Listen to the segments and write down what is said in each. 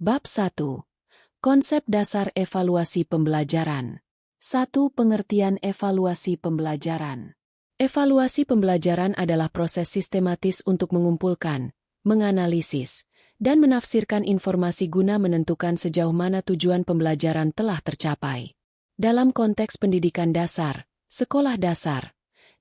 Bab 1. Konsep dasar evaluasi pembelajaran. 1. Pengertian evaluasi pembelajaran. Evaluasi pembelajaran adalah proses sistematis untuk mengumpulkan, menganalisis, dan menafsirkan informasi guna menentukan sejauh mana tujuan pembelajaran telah tercapai. Dalam konteks pendidikan dasar, sekolah dasar,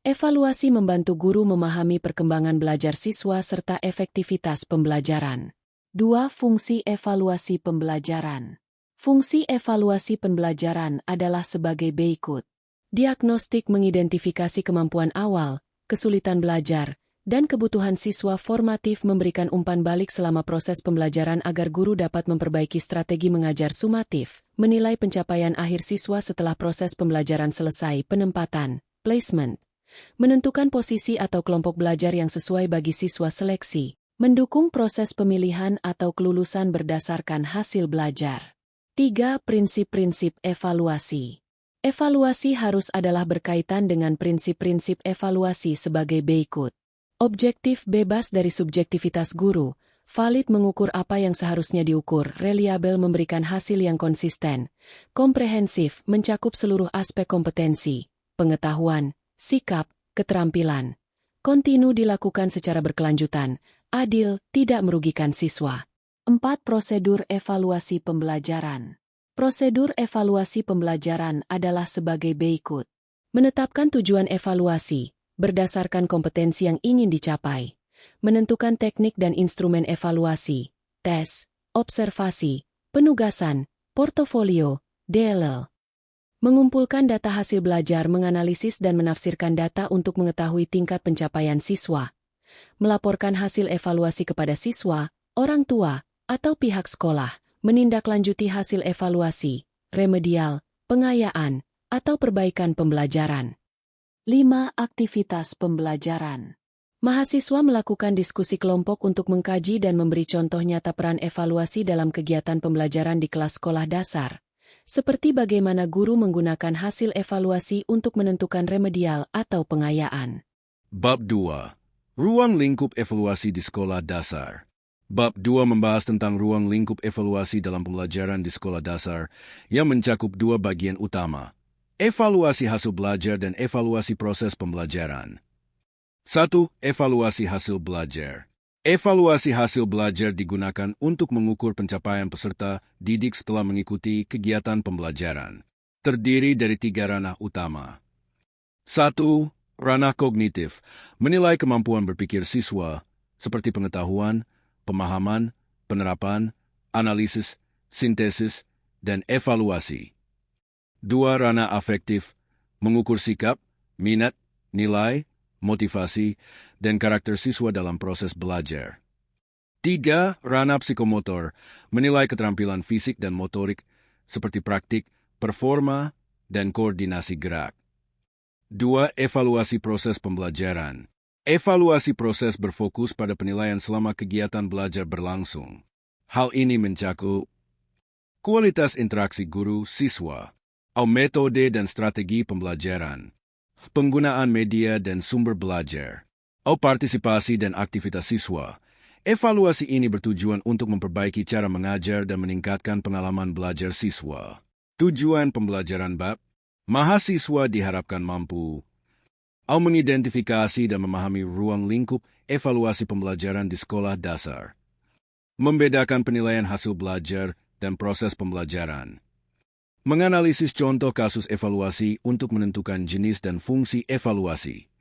evaluasi membantu guru memahami perkembangan belajar siswa serta efektivitas pembelajaran. 2. Fungsi evaluasi pembelajaran. Fungsi evaluasi pembelajaran adalah sebagai berikut. Diagnostik mengidentifikasi kemampuan awal, kesulitan belajar, dan kebutuhan siswa. Formatif memberikan umpan balik selama proses pembelajaran agar guru dapat memperbaiki strategi mengajar. Sumatif menilai pencapaian akhir siswa setelah proses pembelajaran selesai. Penempatan, placement, menentukan posisi atau kelompok belajar yang sesuai bagi siswa. Seleksi, mendukung proses pemilihan atau kelulusan berdasarkan hasil belajar. 3. Prinsip-prinsip evaluasi. Evaluasi harus adalah berkaitan dengan prinsip-prinsip evaluasi sebagai berikut. Objektif bebas dari subjektivitas guru, valid mengukur apa yang seharusnya diukur, reliabel memberikan hasil yang konsisten, komprehensif mencakup seluruh aspek kompetensi, pengetahuan, sikap, keterampilan, kontinu dilakukan secara berkelanjutan, adil, tidak merugikan siswa. 4. Prosedur evaluasi pembelajaran. Prosedur evaluasi pembelajaran adalah sebagai berikut. Menetapkan tujuan evaluasi, berdasarkan kompetensi yang ingin dicapai. Menentukan teknik dan instrumen evaluasi, tes, observasi, penugasan, portofolio, DLL. Mengumpulkan data hasil belajar, menganalisis dan menafsirkan data untuk mengetahui tingkat pencapaian siswa. Melaporkan hasil evaluasi kepada siswa, orang tua, atau pihak sekolah, menindaklanjuti hasil evaluasi, remedial, pengayaan, atau perbaikan pembelajaran. 5. Aktivitas pembelajaran. Mahasiswa melakukan diskusi kelompok untuk mengkaji dan memberi contoh nyata peran evaluasi dalam kegiatan pembelajaran di kelas sekolah dasar, seperti bagaimana guru menggunakan hasil evaluasi untuk menentukan remedial atau pengayaan. Bab 2. Ruang lingkup evaluasi di sekolah dasar. Bab 2 membahas tentang ruang lingkup evaluasi dalam pembelajaran di sekolah dasar yang mencakup dua bagian utama, evaluasi hasil belajar dan evaluasi proses pembelajaran. 1. Evaluasi hasil belajar. Evaluasi hasil belajar digunakan untuk mengukur pencapaian peserta didik setelah mengikuti kegiatan pembelajaran. Terdiri dari 3 ranah utama. 1. Ranah kognitif, menilai kemampuan berpikir siswa, seperti pengetahuan, pemahaman, penerapan, analisis, sintesis, dan evaluasi. 2. Ranah afektif, mengukur sikap, minat, nilai, motivasi, dan karakter siswa dalam proses belajar. 3. Ranah psikomotor, menilai keterampilan fisik dan motorik, seperti praktik, performa, dan koordinasi gerak. 2. Evaluasi proses pembelajaran. Evaluasi proses berfokus pada penilaian selama kegiatan belajar berlangsung. Hal ini mencakup kualitas interaksi guru-siswa, metode dan strategi pembelajaran, penggunaan media dan sumber belajar, partisipasi dan aktivitas siswa. Evaluasi ini bertujuan untuk memperbaiki cara mengajar dan meningkatkan pengalaman belajar siswa. Tujuan pembelajaran bab, mahasiswa diharapkan mampu mengidentifikasi dan memahami ruang lingkup evaluasi pembelajaran di sekolah dasar, membedakan penilaian hasil belajar dan proses pembelajaran, menganalisis contoh kasus evaluasi untuk menentukan jenis dan fungsi evaluasi.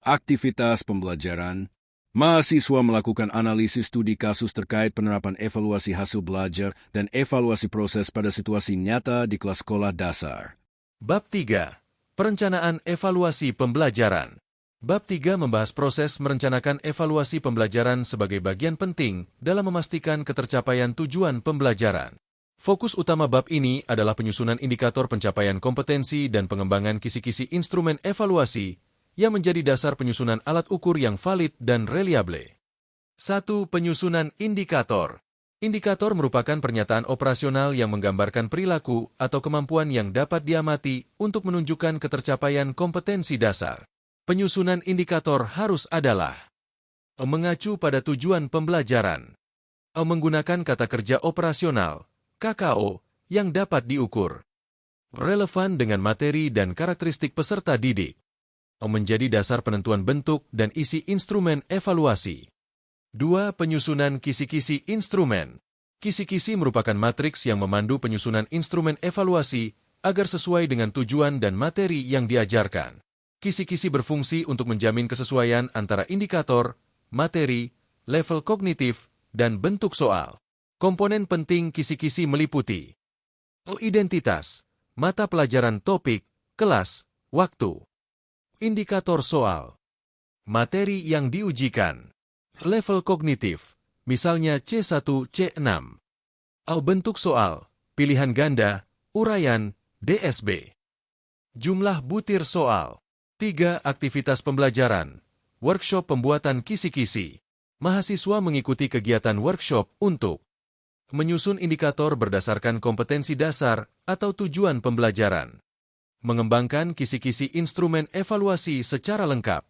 Aktivitas pembelajaran, mahasiswa melakukan analisis studi kasus terkait penerapan evaluasi hasil belajar dan evaluasi proses pada situasi nyata di kelas sekolah dasar. Bab 3. Perencanaan evaluasi pembelajaran. Bab 3 membahas proses merencanakan evaluasi pembelajaran sebagai bagian penting dalam memastikan ketercapaian tujuan pembelajaran. Fokus utama bab ini adalah penyusunan indikator pencapaian kompetensi dan pengembangan kisi-kisi instrumen evaluasi yang menjadi dasar penyusunan alat ukur yang valid dan reliable. 1. Penyusunan indikator. Indikator merupakan pernyataan operasional yang menggambarkan perilaku atau kemampuan yang dapat diamati untuk menunjukkan ketercapaian kompetensi dasar. Penyusunan indikator harus adalah mengacu pada tujuan pembelajaran, Menggunakan kata kerja operasional, KKO, yang dapat diukur. Relevan dengan materi dan karakteristik peserta didik. Menjadi dasar penentuan bentuk dan isi instrumen evaluasi. 2. Penyusunan kisi-kisi instrumen. Kisi-kisi merupakan matriks yang memandu penyusunan instrumen evaluasi agar sesuai dengan tujuan dan materi yang diajarkan. Kisi-kisi berfungsi untuk menjamin kesesuaian antara indikator, materi, level kognitif, dan bentuk soal. Komponen penting kisi-kisi meliputi identitas, mata pelajaran topik, kelas, waktu. Indikator soal. Materi yang diujikan. Level kognitif, misalnya C1, C6. Bentuk soal, pilihan ganda, uraian, DSB. Jumlah butir soal. 3. Aktivitas pembelajaran. Workshop pembuatan kisi-kisi. Mahasiswa mengikuti kegiatan workshop untuk menyusun indikator berdasarkan kompetensi dasar atau tujuan pembelajaran. Mengembangkan kisi-kisi instrumen evaluasi secara lengkap.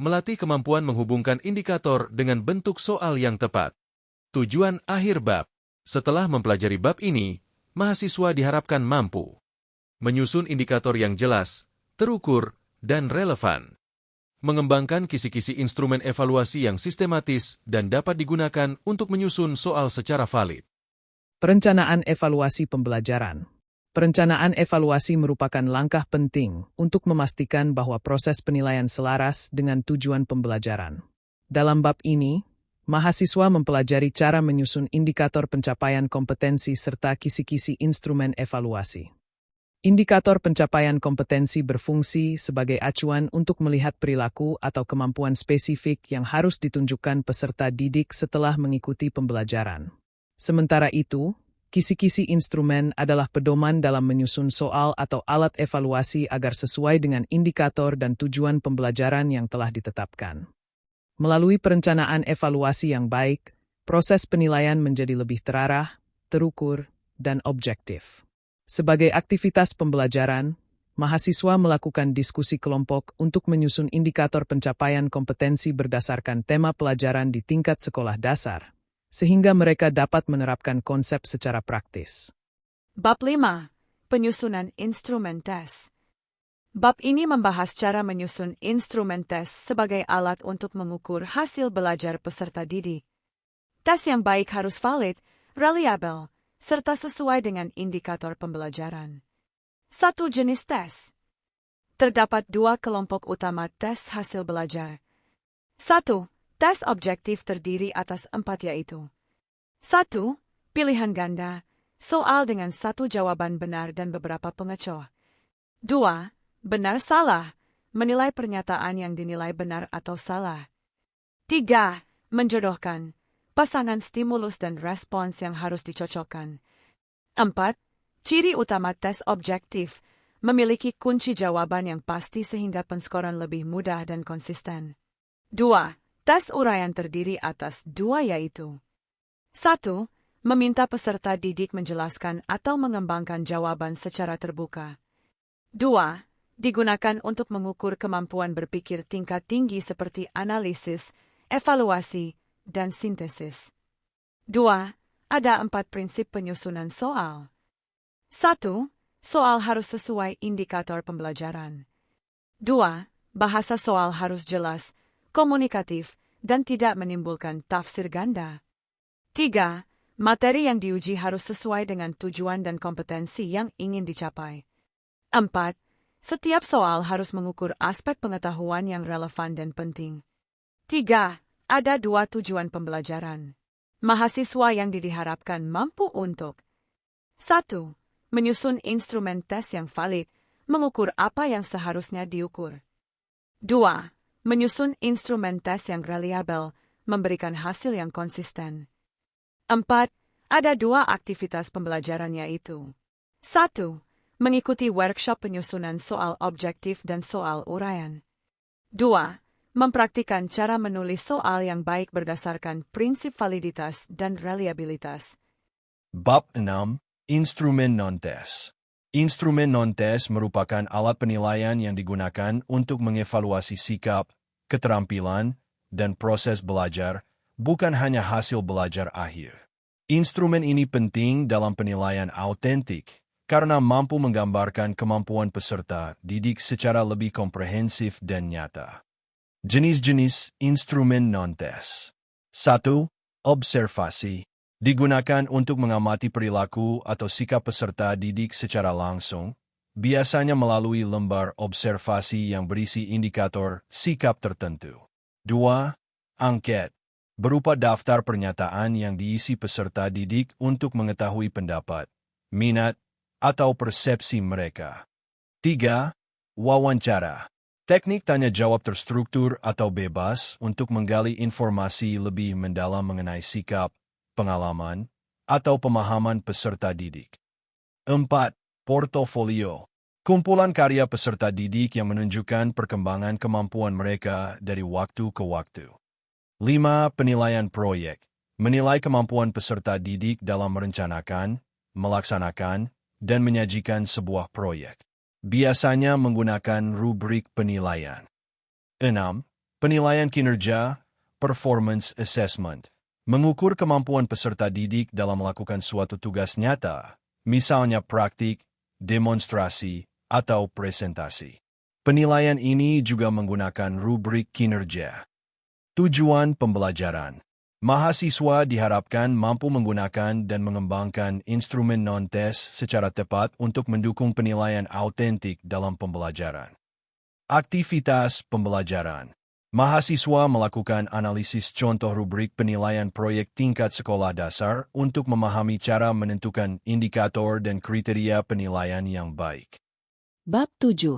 Melatih kemampuan menghubungkan indikator dengan bentuk soal yang tepat. Tujuan akhir bab. Setelah mempelajari bab ini, mahasiswa diharapkan mampu menyusun indikator yang jelas, terukur, dan relevan. Mengembangkan kisi-kisi instrumen evaluasi yang sistematis dan dapat digunakan untuk menyusun soal secara valid. Perencanaan evaluasi pembelajaran. Perencanaan evaluasi merupakan langkah penting untuk memastikan bahwa proses penilaian selaras dengan tujuan pembelajaran. Dalam bab ini, mahasiswa mempelajari cara menyusun indikator pencapaian kompetensi serta kisi-kisi instrumen evaluasi. Indikator pencapaian kompetensi berfungsi sebagai acuan untuk melihat perilaku atau kemampuan spesifik yang harus ditunjukkan peserta didik setelah mengikuti pembelajaran. Sementara itu, kisi-kisi instrumen adalah pedoman dalam menyusun soal atau alat evaluasi agar sesuai dengan indikator dan tujuan pembelajaran yang telah ditetapkan. Melalui perencanaan evaluasi yang baik, proses penilaian menjadi lebih terarah, terukur, dan objektif. Sebagai aktivitas pembelajaran, mahasiswa melakukan diskusi kelompok untuk menyusun indikator pencapaian kompetensi berdasarkan tema pelajaran di tingkat sekolah dasar, sehingga mereka dapat menerapkan konsep secara praktis. Bab 5. Penyusunan instrumen tes. Bab ini membahas cara menyusun instrumen tes sebagai alat untuk mengukur hasil belajar peserta didik. Tes yang baik harus valid, reliable, serta sesuai dengan indikator pembelajaran. 1. Jenis tes. Terdapat 2 kelompok utama tes hasil belajar. 1. Tes objektif terdiri atas 4 yaitu 1. Pilihan ganda, soal dengan 1 jawaban benar dan beberapa pengecoh. 2. Benar salah, menilai pernyataan yang dinilai benar atau salah. 3. Menjodohkan, pasangan stimulus dan respons yang harus dicocokkan. 4. Ciri utama tes objektif, memiliki kunci jawaban yang pasti sehingga penskoran lebih mudah dan konsisten. 2. Tes uraian terdiri atas 2 yaitu 1. Meminta peserta didik menjelaskan atau mengembangkan jawaban secara terbuka. 2. Digunakan untuk mengukur kemampuan berpikir tingkat tinggi seperti analisis, evaluasi, dan sintesis. 2. Ada 4 prinsip penyusunan soal. 1. Soal harus sesuai indikator pembelajaran. 2. Bahasa soal harus jelas, komunikatif, dan tidak menimbulkan tafsir ganda. 3. Materi yang diuji harus sesuai dengan tujuan dan kompetensi yang ingin dicapai. 4. Setiap soal harus mengukur aspek pengetahuan yang relevan dan penting. 3. Ada 2 tujuan pembelajaran. Mahasiswa yang diharapkan mampu untuk 1. Menyusun instrumen tes yang valid, mengukur apa yang seharusnya diukur. 2. Menyusun instrumen tes yang reliable, memberikan hasil yang konsisten. 4. Ada 2 aktivitas pembelajaran yaitu 1. Mengikuti workshop penyusunan soal objektif dan soal uraian. 2. Mempraktikkan cara menulis soal yang baik berdasarkan prinsip validitas dan reliabilitas. Bab 6. Instrumen non-tes. Instrumen non-tes merupakan alat penilaian yang digunakan untuk mengevaluasi sikap, keterampilan, dan proses belajar bukan hanya hasil belajar akhir. Instrumen ini penting dalam penilaian autentik karena mampu menggambarkan kemampuan peserta didik secara lebih komprehensif dan nyata. Jenis-jenis instrumen non-tes. 1. Observasi. Digunakan untuk mengamati perilaku atau sikap peserta didik secara langsung, biasanya melalui lembar observasi yang berisi indikator sikap tertentu. 2. Angket. Berupa daftar pernyataan yang diisi peserta didik untuk mengetahui pendapat, minat, atau persepsi mereka. 3. Wawancara. Teknik tanya-jawab terstruktur atau bebas untuk menggali informasi lebih mendalam mengenai sikap, pengalaman, atau pemahaman peserta didik. 4. Portofolio. Kumpulan karya peserta didik yang menunjukkan perkembangan kemampuan mereka dari waktu ke waktu. 5. Penilaian proyek. Menilai kemampuan peserta didik dalam merencanakan, melaksanakan, dan menyajikan sebuah proyek. Biasanya menggunakan rubrik penilaian. 6. Penilaian kinerja, performance assessment. Mengukur kemampuan peserta didik dalam melakukan suatu tugas nyata, misalnya praktik, demonstrasi, atau presentasi. Penilaian ini juga menggunakan rubrik kinerja. Tujuan pembelajaran. Mahasiswa diharapkan mampu menggunakan dan mengembangkan instrumen non-tes secara tepat untuk mendukung penilaian autentik dalam pembelajaran. Aktivitas pembelajaran. Mahasiswa melakukan analisis contoh rubrik penilaian proyek tingkat sekolah dasar untuk memahami cara menentukan indikator dan kriteria penilaian yang baik. Bab 7.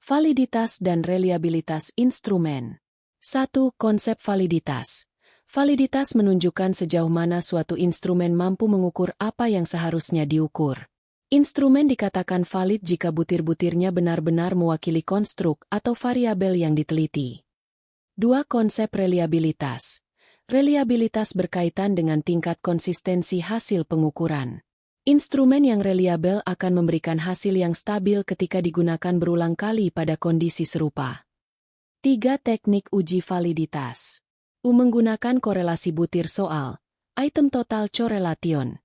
Validitas dan reliabilitas instrumen. 1. Konsep validitas. Validitas menunjukkan sejauh mana suatu instrumen mampu mengukur apa yang seharusnya diukur. Instrumen dikatakan valid jika butir-butirnya benar-benar mewakili konstruk atau variabel yang diteliti. 2. Konsep reliabilitas. Reliabilitas berkaitan dengan tingkat konsistensi hasil pengukuran. Instrumen yang reliabel akan memberikan hasil yang stabil ketika digunakan berulang kali pada kondisi serupa. 3. Teknik uji validitas. Menggunakan korelasi butir soal, item total correlation.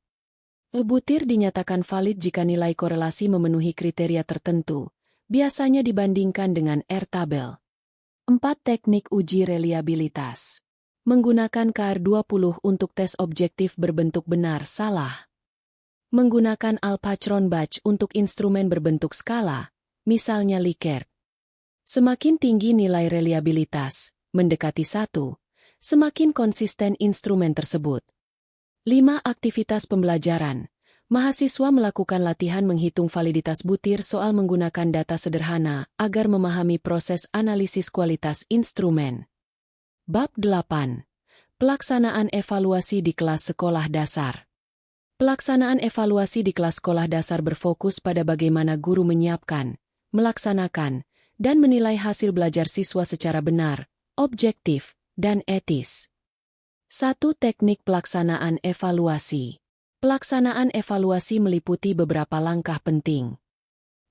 Butir dinyatakan valid jika nilai korelasi memenuhi kriteria tertentu, biasanya dibandingkan dengan R-tabel. 4. Teknik uji reliabilitas. Menggunakan KR20 untuk tes objektif berbentuk benar salah. Menggunakan Alpatron-Batch untuk instrumen berbentuk skala, misalnya Likert. Semakin tinggi nilai reliabilitas, mendekati 1, semakin konsisten instrumen tersebut. 5. Aktivitas pembelajaran. Mahasiswa melakukan latihan menghitung validitas butir soal menggunakan data sederhana agar memahami proses analisis kualitas instrumen. Bab 8. Pelaksanaan evaluasi di kelas sekolah dasar. Pelaksanaan evaluasi di kelas sekolah dasar berfokus pada bagaimana guru menyiapkan, melaksanakan, dan menilai hasil belajar siswa secara benar, objektif, dan etis. 1. Teknik pelaksanaan evaluasi. Pelaksanaan evaluasi meliputi beberapa langkah penting.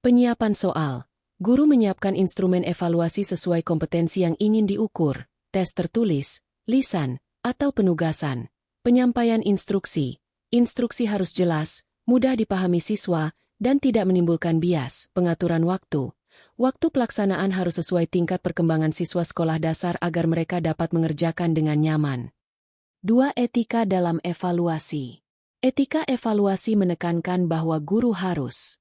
Penyiapan soal. Guru menyiapkan instrumen evaluasi sesuai kompetensi yang ingin diukur, tes tertulis, lisan, atau penugasan. Penyampaian instruksi. Instruksi harus jelas, mudah dipahami siswa, dan tidak menimbulkan bias. Pengaturan waktu. Waktu pelaksanaan harus sesuai tingkat perkembangan siswa sekolah dasar agar mereka dapat mengerjakan dengan nyaman. 2. Etika dalam evaluasi. Etika evaluasi menekankan bahwa guru harus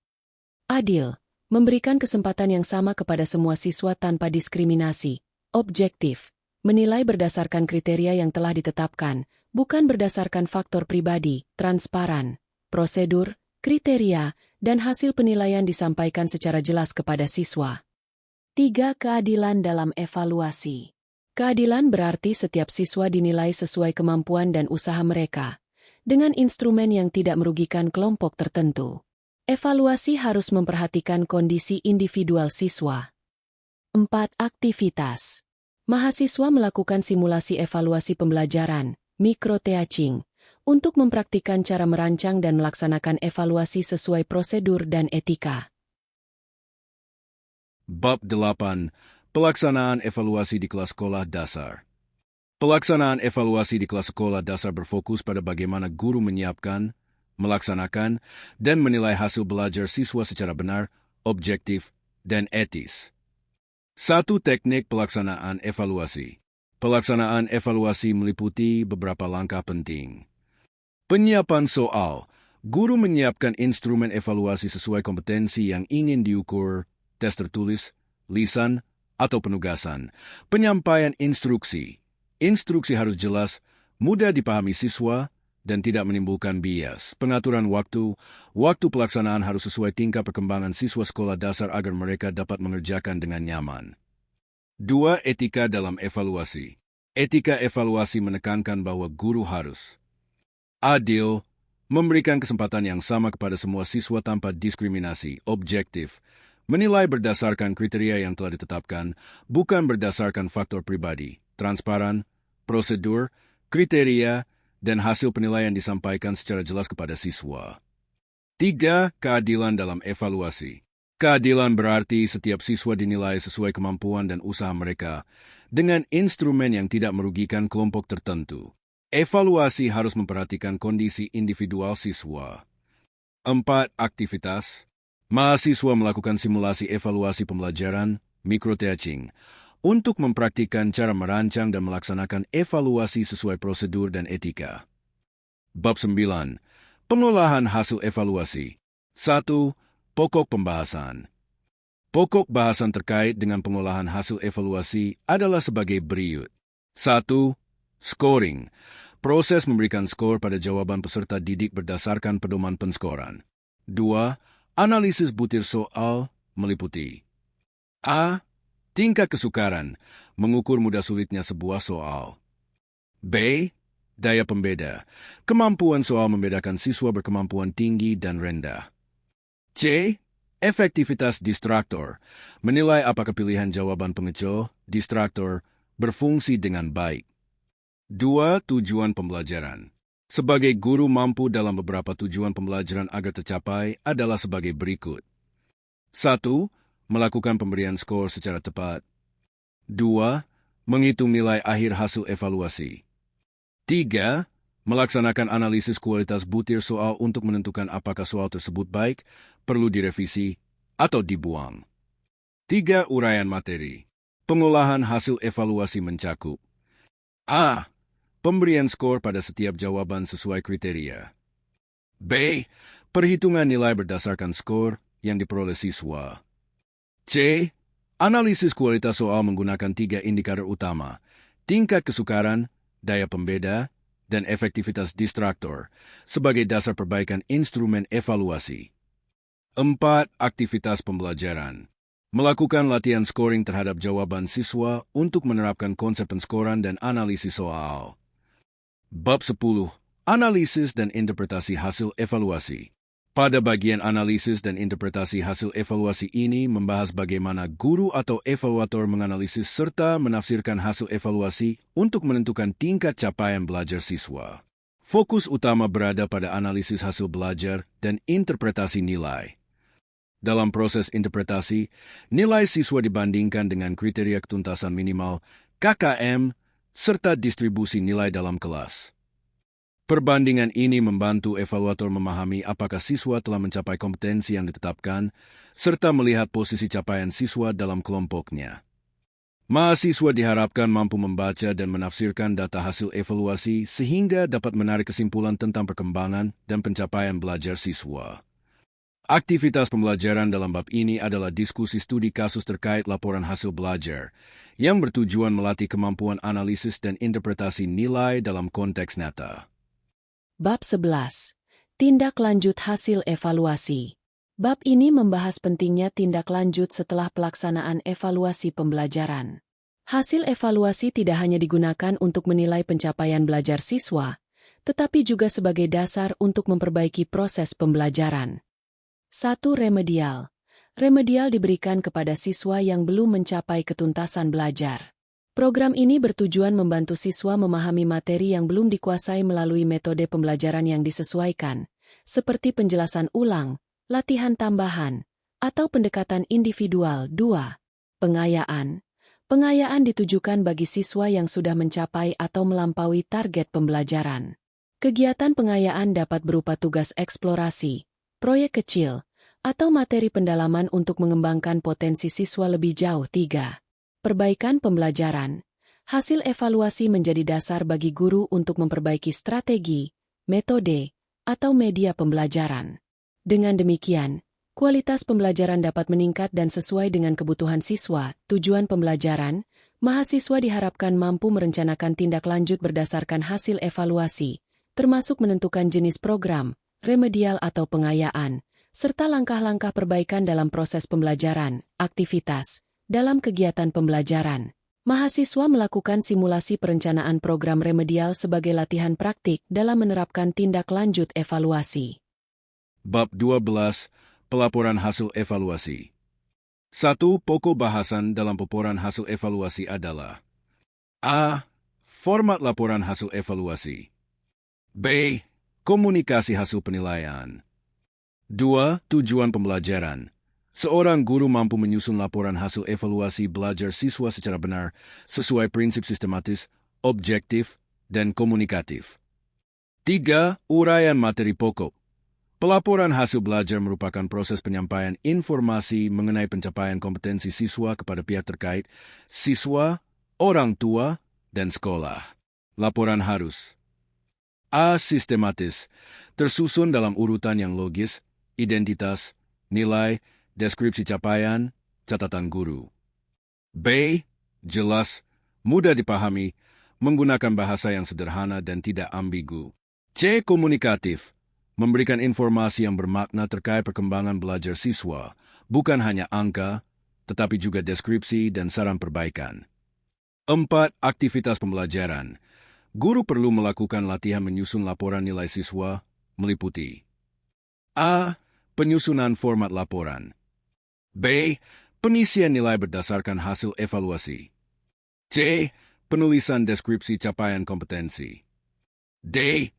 adil, memberikan kesempatan yang sama kepada semua siswa tanpa diskriminasi, objektif, menilai berdasarkan kriteria yang telah ditetapkan, bukan berdasarkan faktor pribadi, transparan, prosedur, kriteria, dan hasil penilaian disampaikan secara jelas kepada siswa. 3. Keadilan dalam evaluasi. Keadilan berarti setiap siswa dinilai sesuai kemampuan dan usaha mereka, dengan instrumen yang tidak merugikan kelompok tertentu. Evaluasi harus memperhatikan kondisi individual siswa. 4. Aktivitas. Mahasiswa melakukan simulasi evaluasi pembelajaran, micro-teaching, untuk mempraktikkan cara merancang dan melaksanakan evaluasi sesuai prosedur dan etika. Bab 8. Pelaksanaan evaluasi di kelas sekolah dasar. Pelaksanaan evaluasi di kelas sekolah dasar berfokus pada bagaimana guru menyiapkan, melaksanakan, dan menilai hasil belajar siswa secara benar, objektif, dan etis. 1. Teknik pelaksanaan evaluasi. Pelaksanaan evaluasi meliputi beberapa langkah penting. Penyiapan soal. Guru menyiapkan instrumen evaluasi sesuai kompetensi yang ingin diukur, tes tertulis, lisan, atau penugasan. Penyampaian instruksi. Instruksi harus jelas, mudah dipahami siswa, dan tidak menimbulkan bias. Pengaturan waktu. Waktu pelaksanaan harus sesuai tingkat perkembangan siswa sekolah dasar agar mereka dapat mengerjakan dengan nyaman. 2. Etika dalam evaluasi. Etika evaluasi menekankan bahwa guru harus adil, memberikan kesempatan yang sama kepada semua siswa tanpa diskriminasi, objektif, menilai berdasarkan kriteria yang telah ditetapkan, bukan berdasarkan faktor pribadi, transparan, prosedur, kriteria, dan hasil penilaian disampaikan secara jelas kepada siswa. 3. Keadilan dalam evaluasi. Keadilan berarti setiap siswa dinilai sesuai kemampuan dan usaha mereka dengan instrumen yang tidak merugikan kelompok tertentu. Evaluasi harus memperhatikan kondisi individual siswa. 4. Aktivitas. Mahasiswa melakukan simulasi evaluasi pembelajaran, microteaching, untuk mempraktikkan cara merancang dan melaksanakan evaluasi sesuai prosedur dan etika. Bab 9. Pengolahan hasil evaluasi. 1. Pokok pembahasan. Pokok bahasan terkait dengan pengolahan hasil evaluasi adalah sebagai berikut. 1. Scoring. Proses memberikan skor pada jawaban peserta didik berdasarkan pedoman penskoran. 2. Analisis butir soal meliputi A. Tingkat kesukaran, mengukur mudah sulitnya sebuah soal. B. Daya pembeda, kemampuan soal membedakan siswa berkemampuan tinggi dan rendah. C. Efektivitas distraktor, menilai apakah pilihan jawaban pengecoh, distraktor, berfungsi dengan baik. 2. Tujuan pembelajaran. Sebagai guru mampu dalam beberapa tujuan pembelajaran agar tercapai adalah sebagai berikut. 1. Melakukan pemberian skor secara tepat. 2. Menghitung nilai akhir hasil evaluasi. 3. Melaksanakan analisis kualitas butir soal untuk menentukan apakah soal tersebut baik, perlu direvisi, atau dibuang. 3. Uraian materi. Pengolahan hasil evaluasi mencakup A. Pemberian skor pada setiap jawaban sesuai kriteria. B. Perhitungan nilai berdasarkan skor yang diperoleh siswa. C. Analisis kualitas soal menggunakan 3 indikator utama, tingkat kesukaran, daya pembeda, dan efektivitas distraktor sebagai dasar perbaikan instrumen evaluasi. 4. Aktivitas pembelajaran. Melakukan latihan scoring terhadap jawaban siswa untuk menerapkan konsep penskoran dan analisis soal. Bab 10. Analisis dan interpretasi hasil evaluasi. Pada bagian analisis dan interpretasi hasil evaluasi ini membahas bagaimana guru atau evaluator menganalisis serta menafsirkan hasil evaluasi untuk menentukan tingkat capaian belajar siswa. Fokus utama berada pada analisis hasil belajar dan interpretasi nilai. Dalam proses interpretasi, nilai siswa dibandingkan dengan kriteria ketuntasan minimal, KKM, serta distribusi nilai dalam kelas. Perbandingan ini membantu evaluator memahami apakah siswa telah mencapai kompetensi yang ditetapkan, serta melihat posisi capaian siswa dalam kelompoknya. Mahasiswa diharapkan mampu membaca dan menafsirkan data hasil evaluasi sehingga dapat menarik kesimpulan tentang perkembangan dan pencapaian belajar siswa. Aktivitas pembelajaran dalam bab ini adalah diskusi studi kasus terkait laporan hasil belajar, yang bertujuan melatih kemampuan analisis dan interpretasi nilai dalam konteks nyata. Bab 11. Tindak lanjut hasil evaluasi. Bab ini membahas pentingnya tindak lanjut setelah pelaksanaan evaluasi pembelajaran. Hasil evaluasi tidak hanya digunakan untuk menilai pencapaian belajar siswa, tetapi juga sebagai dasar untuk memperbaiki proses pembelajaran. 1. Remedial. Remedial diberikan kepada siswa yang belum mencapai ketuntasan belajar. Program ini bertujuan membantu siswa memahami materi yang belum dikuasai melalui metode pembelajaran yang disesuaikan, seperti penjelasan ulang, latihan tambahan, atau pendekatan individual. 2. Pengayaan. Pengayaan ditujukan bagi siswa yang sudah mencapai atau melampaui target pembelajaran. Kegiatan pengayaan dapat berupa tugas eksplorasi, proyek kecil, atau materi pendalaman untuk mengembangkan potensi siswa lebih jauh. 3. Perbaikan pembelajaran. Hasil evaluasi menjadi dasar bagi guru untuk memperbaiki strategi, metode, atau media pembelajaran. Dengan demikian, kualitas pembelajaran dapat meningkat dan sesuai dengan kebutuhan siswa. Tujuan pembelajaran, mahasiswa diharapkan mampu merencanakan tindak lanjut berdasarkan hasil evaluasi, termasuk menentukan jenis program, remedial atau pengayaan, serta langkah-langkah perbaikan dalam proses pembelajaran, aktivitas. Dalam kegiatan pembelajaran, mahasiswa melakukan simulasi perencanaan program remedial sebagai latihan praktik dalam menerapkan tindak lanjut evaluasi. Bab 12. Pelaporan hasil evaluasi. 1. Pokok bahasan dalam pelaporan hasil evaluasi adalah A. Format laporan hasil evaluasi. B. Komunikasi hasil penilaian. 2. Tujuan pembelajaran. Seorang guru mampu menyusun laporan hasil evaluasi belajar siswa secara benar, sesuai prinsip sistematis, objektif, dan komunikatif. 3. Uraian materi pokok. Pelaporan hasil belajar merupakan proses penyampaian informasi mengenai pencapaian kompetensi siswa kepada pihak terkait, siswa, orang tua, dan sekolah. Laporan harus A. Sistematis, tersusun dalam urutan yang logis, identitas, nilai, deskripsi capaian, catatan guru. B. Jelas, mudah dipahami, menggunakan bahasa yang sederhana dan tidak ambigu. C. Komunikatif, memberikan informasi yang bermakna terkait perkembangan belajar siswa, bukan hanya angka, tetapi juga deskripsi dan saran perbaikan. 4. Aktivitas pembelajaran. Guru perlu melakukan latihan menyusun laporan nilai siswa, meliputi A. Penyusunan format laporan. B. Pengisian nilai berdasarkan hasil evaluasi. C. Penulisan deskripsi capaian kompetensi. D.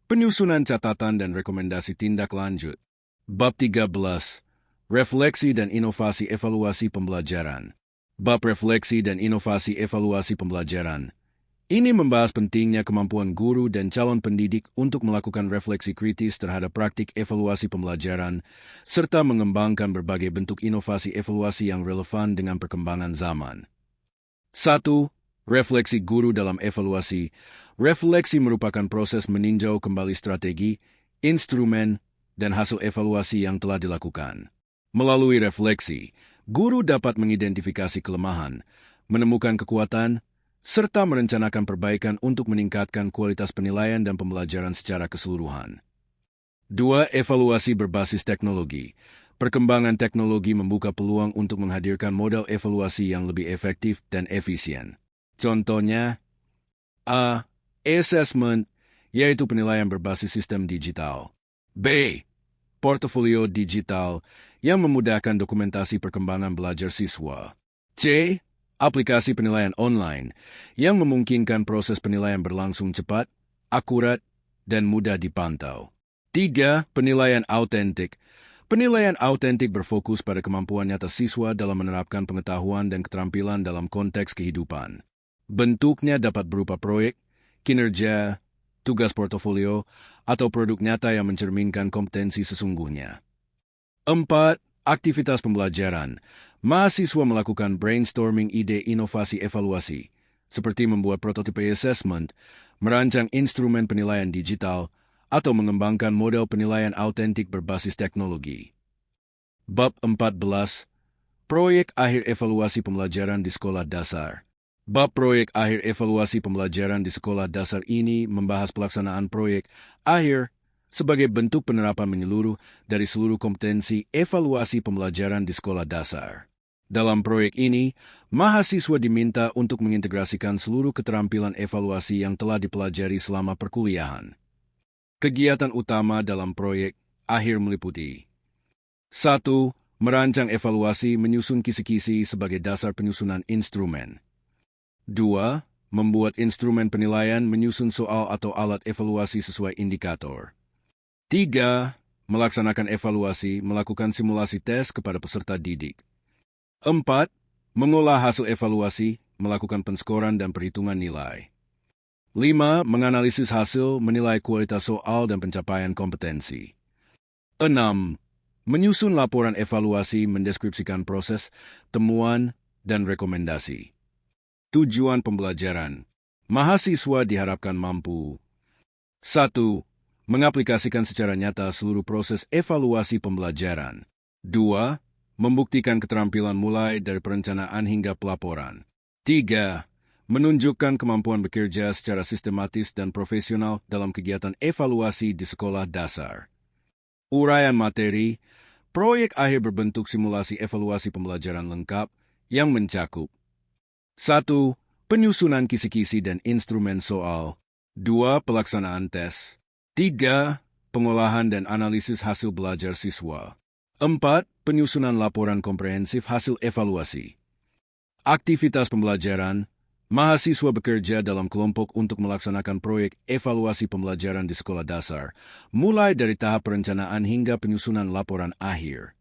Penyusunan catatan dan rekomendasi tindak lanjut. Bab 13. Refleksi dan inovasi evaluasi pembelajaran. Bab refleksi dan inovasi evaluasi pembelajaran. Ini membahas pentingnya kemampuan guru dan calon pendidik untuk melakukan refleksi kritis terhadap praktik evaluasi pembelajaran, serta mengembangkan berbagai bentuk inovasi evaluasi yang relevan dengan perkembangan zaman. 1. Refleksi guru dalam evaluasi. Refleksi merupakan proses meninjau kembali strategi, instrumen, dan hasil evaluasi yang telah dilakukan. Melalui refleksi, guru dapat mengidentifikasi kelemahan, menemukan kekuatan, serta merencanakan perbaikan untuk meningkatkan kualitas penilaian dan pembelajaran secara keseluruhan. 2. Evaluasi berbasis teknologi. Perkembangan teknologi membuka peluang untuk menghadirkan model evaluasi yang lebih efektif dan efisien. Contohnya, A. Assessment, yaitu penilaian berbasis sistem digital. B. Portofolio digital, yang memudahkan dokumentasi perkembangan belajar siswa. C. Aplikasi penilaian online, yang memungkinkan proses penilaian berlangsung cepat, akurat, dan mudah dipantau. 3. Penilaian autentik. Penilaian autentik berfokus pada kemampuan nyata siswa dalam menerapkan pengetahuan dan keterampilan dalam konteks kehidupan. Bentuknya dapat berupa proyek, kinerja, tugas portofolio, atau produk nyata yang mencerminkan kompetensi sesungguhnya. 4. Aktivitas pembelajaran. Mahasiswa melakukan brainstorming ide inovasi evaluasi, seperti membuat prototipe assessment, merancang instrumen penilaian digital, atau mengembangkan model penilaian autentik berbasis teknologi. Bab 14. Proyek akhir evaluasi pembelajaran di sekolah dasar. Bab proyek akhir evaluasi pembelajaran di sekolah dasar ini membahas pelaksanaan proyek akhir sebagai bentuk penerapan menyeluruh dari seluruh kompetensi evaluasi pembelajaran di sekolah dasar. Dalam proyek ini, mahasiswa diminta untuk mengintegrasikan seluruh keterampilan evaluasi yang telah dipelajari selama perkuliahan. Kegiatan utama dalam proyek akhir meliputi 1. Merancang evaluasi menyusun kisi-kisi sebagai dasar penyusunan instrumen. 2. Membuat instrumen penilaian menyusun soal atau alat evaluasi sesuai indikator. 3. Melaksanakan evaluasi, melakukan simulasi tes kepada peserta didik. 4. Mengolah hasil evaluasi, melakukan penskoran dan perhitungan nilai. 5. Menganalisis hasil, menilai kualitas soal dan pencapaian kompetensi. 6. Menyusun laporan evaluasi, mendeskripsikan proses, temuan, dan rekomendasi. Tujuan pembelajaran. Mahasiswa diharapkan mampu 1. Mengaplikasikan secara nyata seluruh proses evaluasi pembelajaran. 2. Membuktikan keterampilan mulai dari perencanaan hingga pelaporan. 3. Menunjukkan kemampuan bekerja secara sistematis dan profesional dalam kegiatan evaluasi di sekolah dasar. Uraian materi, proyek akhir berbentuk simulasi evaluasi pembelajaran lengkap yang mencakup 1. Penyusunan kisi-kisi dan instrumen soal. 2. Pelaksanaan tes. 3. Pengolahan dan analisis hasil belajar siswa. 4. Penyusunan laporan komprehensif hasil evaluasi. Aktivitas pembelajaran. Mahasiswa bekerja dalam kelompok untuk melaksanakan proyek evaluasi pembelajaran di sekolah dasar, mulai dari tahap perencanaan hingga penyusunan laporan akhir.